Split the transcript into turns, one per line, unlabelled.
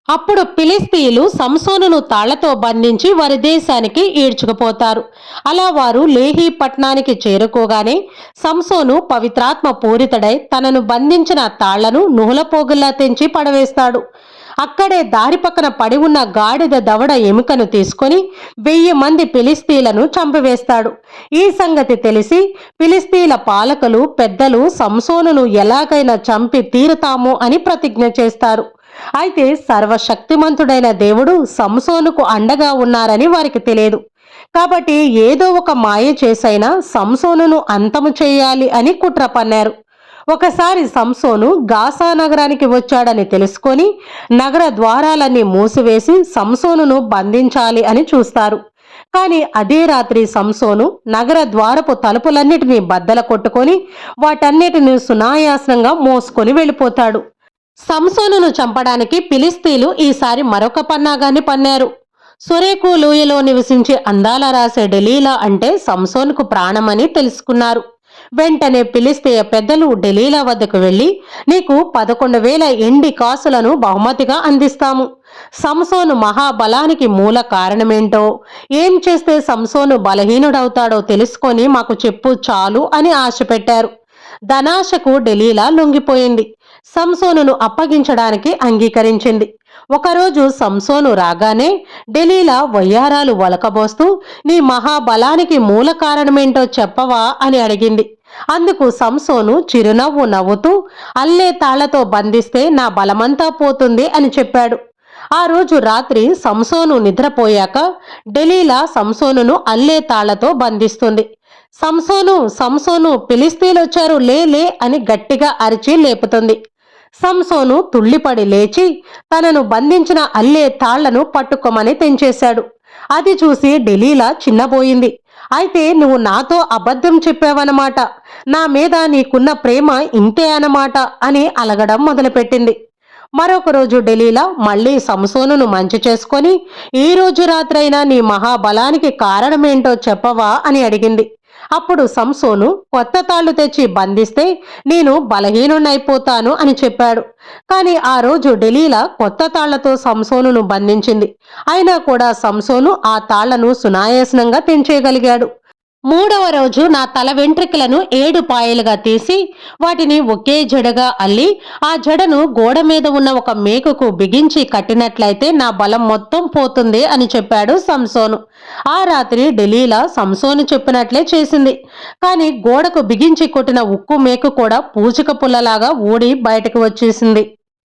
అప్పుడు ఫిలిష్తీయులు సంసోనును తాళ్లతో బంధించి వారి దేశానికి ఈడ్చుకుపోతారు. అలా వారు లేహీ పట్టణానికి చేరుకోగానే సంసోను పవిత్రాత్మ పూరితడై తనను బంధించిన తాళ్లను నుహులపోగుల్లా తెంచి పడవేస్తాడు. అక్కడే దారి పక్కన పడి ఉన్న గాడిద దవడ ఎముకను తీసుకొని 1000 మంది ఫిలిష్తీయులను చంపివేస్తాడు. ఈ సంగతి తెలిసి ఫిలిష్తీయుల పాలకులు పెద్దలు సంసోనును ఎలాగైనా చంపి తీరుతాము అని ప్రతిజ్ఞ చేస్తారు. అయితే సర్వశక్తిమంతుడైన దేవుడు సంసోనుకు అండగా ఉన్నారని వారికి తెలియదు. కాబట్టి ఏదో ఒక మాయ చేసైనా సంసోనును అంతము చేయాలి అని కుట్ర పన్నారు. ఒకసారి సంసోను గాసా నగరానికి వచ్చాడని తెలుసుకొని నగర ద్వారాలన్నీ మూసివేసి సంసోనును బంధించాలి అని చూస్తారు. కానీ అదే రాత్రి సంసోను నగర ద్వారపు తలుపులన్నిటినీ బద్దల కొట్టుకొని వాటన్నిటిని సునాయాసంగా మోసుకొని వెళ్ళిపోతాడు. సంసోనును చంపడానికి ఫిలిష్తీయులు ఈసారి మరొక పన్నాగాన్ని పన్నారు. సొరేకు లోయలో నివసించే అందాల రాసే డెలీలా అంటే సంసోనుకు ప్రాణమని తెలుసుకున్నారు. వెంటనే ఫిలిష్తీయ పెద్దలు డెలీలా వద్దకు వెళ్లి, నీకు 11,000 ఎండి కాసులను బహుమతిగా అందిస్తాము. సంసోను మహాబలానికి మూల కారణమేంటో, ఏం చేస్తే సంసోను బలహీనుడవుతాడో తెలుసుకొని మాకు చెప్పు చాలు అని ఆశ పెట్టారు. ధనాశకు డెలీలా లొంగిపోయింది. సంసోనును అప్పగించడానికి అంగీకరించింది. ఒకరోజు సంసోను రాగానే డెలీలా వయ్యారాలు వలకబోస్తూ, నీ మహాబలానికి మూల కారణమేంటో చెప్పవా అని అడిగింది. అందుకు సంసోను చిరునవ్వు నవ్వుతూ, అల్లే తాళ్లతో బంధిస్తే నా బలమంతా పోతుంది అని చెప్పాడు. ఆ రోజు రాత్రి సంసోను నిద్రపోయాక డెలీలా సంసోనును అల్లే తాళ్లతో బంధిస్తుంది. సంసోను సంసోను ఫిలిష్తీయులొచ్చారు, లే లే అని గట్టిగా అరిచి లేపుతుంది. సంసోను తుళ్లిపడి లేచి తనను బంధించిన అల్లే తాళ్లను పట్టుకోమని తెంచేశాడు. అది చూసి డెలీలా చిన్నబోయింది. అయితే నువ్వు నాతో అబద్ధం చెప్పావన్నమాట, నా మీద నీకున్న ప్రేమ ఇంతే అన్నమాట అని అలగడం మొదలుపెట్టింది. మరొక రోజు డెలీలా మళ్ళీ సంసోనును మంచి చేసుకొని, ఈ రోజు రాత్రైనా నీ మహాబలానికి కారణమేంటో చెప్పవా అని అడిగింది. అప్పుడు సంసోను కొత్త తాళ్లు తెచ్చి బంధిస్తే నేను బలహీనుడైపోతాను అని చెప్పాడు. కానీ ఆ రోజు డెలీలా కొత్త తాళ్లతో సంసోనును బంధించింది. అయినా కూడా సంసోను ఆ తాళ్లను సునాయాసంగా తెంచేయగలిగాడు. మూడవ రోజు నా తల వెంట్రుకలను 7 పాయలుగా తీసి వాటిని ఒకే జడగా అల్లి ఆ జడను గోడ మీద ఉన్న ఒక మేకుకు బిగించి కట్టినట్లయితే నా బలం మొత్తం పోతుంది అని చెప్పాడు సంసోను. ఆ రాత్రి డెలీలా సంసోను చెప్పినట్లే చేసింది. కానీ గోడకు బిగించి కొట్టిన ఉక్కు మేకు కూడా పూచిక పుల్లలాగా ఊడి బయటకు వచ్చేసింది.